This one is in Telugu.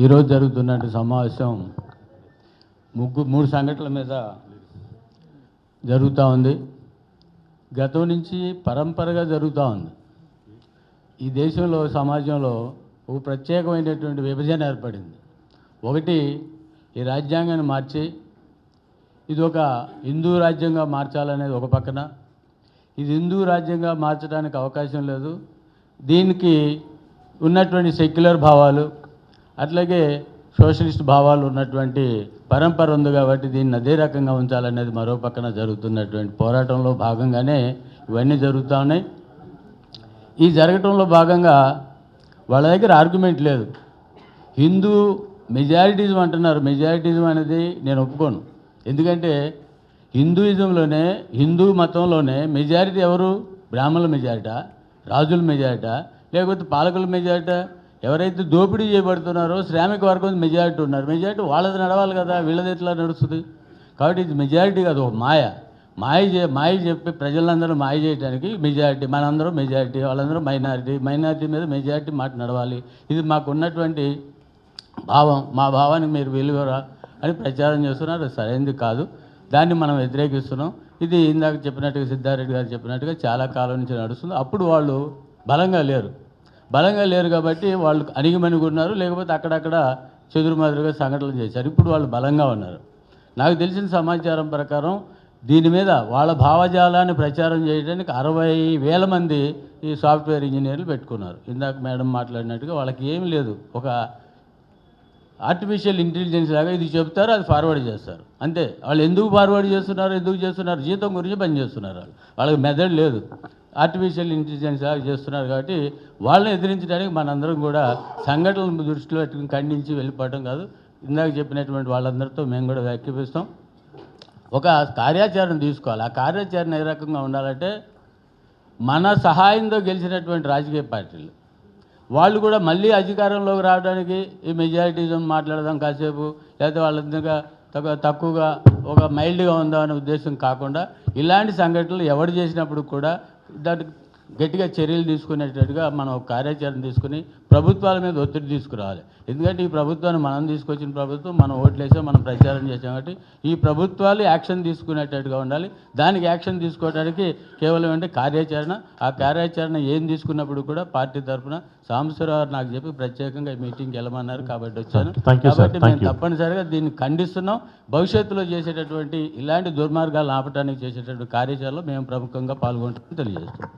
ఈరోజు జరుగుతున్న సమావేశం మూడు సంఘటనల మీద జరుగుతూ ఉంది. గతం నుంచి పరంపరగా జరుగుతూ ఉంది. ఈ దేశంలో సమాజంలో ఒక ప్రత్యేకమైనటువంటి విభజన ఏర్పడింది. ఒకటి, ఈ రాజ్యాంగాన్ని మార్చి ఇది ఒక హిందూ రాజ్యంగా మార్చాలనేది ఒక పక్కన, ఇది హిందూ రాజ్యంగా మార్చడానికి అవకాశం లేదు, దీనికి ఉన్నటువంటి సెక్యులర్ భావాలు అట్లాగే సోషలిస్ట్ భావాలు ఉన్నటువంటి పరంపర ఉంది కాబట్టి దీన్ని అదే రకంగా ఉంచాలనేది మరో పక్కన జరుగుతున్నటువంటి పోరాటంలో భాగంగానే ఇవన్నీ జరుగుతూ ఉన్నాయి. ఈ జరగటంలో భాగంగా వాళ్ళ దగ్గర ఆర్గ్యుమెంట్ లేదు. హిందూ మెజారిటిజం అంటున్నారు. మెజారిటిజం అనేది నేను ఒప్పుకోను. ఎందుకంటే హిందూయిజంలోనే, హిందూ మతంలోనే మెజారిటీ ఎవరు? బ్రాహ్మణుల మెజారిటా, రాజుల మెజారిటా, లేకపోతే పాలకుల మెజారిటా? ఎవరైతే దోపిడీ చేయబడుతున్నారో శ్రామిక వర్గం మెజారిటీ ఉన్నారు. మెజారిటీ వాళ్ళది నడవాలి కదా, వీళ్ళది ఎట్లా నడుస్తుంది? కాబట్టి ఇది మెజారిటీ కాదు, ఒక మాయ చెప్పి ప్రజలందరూ మాయ చేయడానికి మెజారిటీ, మనందరం మెజారిటీ, వాళ్ళందరూ మైనారిటీ మీద మెజారిటీ మాట నడవాలి. ఇది మాకు ఉన్నటువంటి భావం, మా భావానికి మీరు విలువరా అని ప్రచారం చేస్తున్నారు. అది సరైనది కాదు, దాన్ని మనం వ్యతిరేకిస్తున్నాం. ఇది ఇందాక చెప్పినట్టుగా, సిద్ధారెడ్డి గారు చెప్పినట్టుగా చాలా కాలం నుంచి నడుస్తుంది. అప్పుడు వాళ్ళు బలంగా లేరు కాబట్టి వాళ్ళు అణిగిమణిగున్నారు, లేకపోతే అక్కడక్కడ చెదురుమదురుగా సంఘటనలు చేశారు. ఇప్పుడు వాళ్ళు బలంగా ఉన్నారు. నాకు తెలిసిన సమాచారం ప్రకారం దీని మీద వాళ్ళ భావజాలాన్ని ప్రచారం చేయడానికి 60,000 మంది ఈ సాఫ్ట్వేర్ ఇంజనీర్లు పెట్టుకున్నారు. ఇందాక మేడం మాట్లాడినట్టుగా వాళ్ళకి ఏమి లేదు, ఒక ఆర్టిఫిషియల్ ఇంటెలిజెన్స్ లాగా ఇది చెప్తారు, అది ఫార్వర్డ్ చేస్తారు అంతే. వాళ్ళు ఎందుకు ఫార్వర్డ్ చేస్తున్నారు? జీతం గురించి పనిచేస్తున్నారు. వాళ్ళకి మెథడ్ లేదు, ఆర్టిఫిషియల్ ఇంటెలిజెన్స్ లాగా చేస్తున్నారు. కాబట్టి వాళ్ళని ఎదిరించడానికి మనందరం కూడా సంఘటనలను దృష్టిలో పెట్టుకుని ఖండించి వెళ్ళిపోవడం కాదు. ఇందాక చెప్పినటువంటి వాళ్ళందరితో మేము కూడా వ్యాఖ్యాపిస్తాం. ఒక కార్యాచరణ తీసుకోవాలి. ఆ కార్యాచరణ ఏ రకంగా ఉండాలంటే, మన సహాయంతో గెలిచినటువంటి రాజకీయ పార్టీలు వాళ్ళు కూడా మళ్ళీ అధికారంలోకి రావడానికి ఈ మెజారిటిజం మాట్లాడదాం కాసేపు, లేకపోతే వాళ్ళందరిగా తక్కువగా ఒక మైల్డ్గా ఉందా అనే ఉద్దేశం కాకుండా, ఇలాంటి సంఘటనలు ఎవరు చేసినప్పుడు కూడా దానికి గట్టిగా చర్యలు తీసుకునేటట్టుగా మనం ఒక కార్యాచరణ తీసుకుని ప్రభుత్వాల మీద ఒత్తిడి తీసుకురావాలి. ఎందుకంటే ఈ ప్రభుత్వాన్ని మనం తీసుకొచ్చిన ప్రభుత్వం, మనం ఓట్లేసాం, మనం ప్రచారం చేసాం. కాబట్టి ఈ ప్రభుత్వాలు యాక్షన్ తీసుకునేటట్టుగా ఉండాలి. దానికి యాక్షన్ తీసుకోవడానికి కేవలం అంటే కార్యాచరణ. ఆ కార్యాచరణ ఏం తీసుకున్నప్పుడు కూడా పార్టీ తరఫున సాంబశివరావు నాకు చెప్పి ప్రత్యేకంగా ఈ మీటింగ్కి వెళ్ళమన్నారు కాబట్టి వచ్చాను. కాబట్టి మేము తప్పనిసరిగా దీన్ని ఖండిస్తున్నాం. భవిష్యత్తులో చేసేటటువంటి ఇలాంటి దుర్మార్గాలను ఆపడానికి చేసేటటువంటి కార్యాచరణలో మేము ప్రముఖంగా పాల్గొంటామని తెలియజేస్తున్నాం.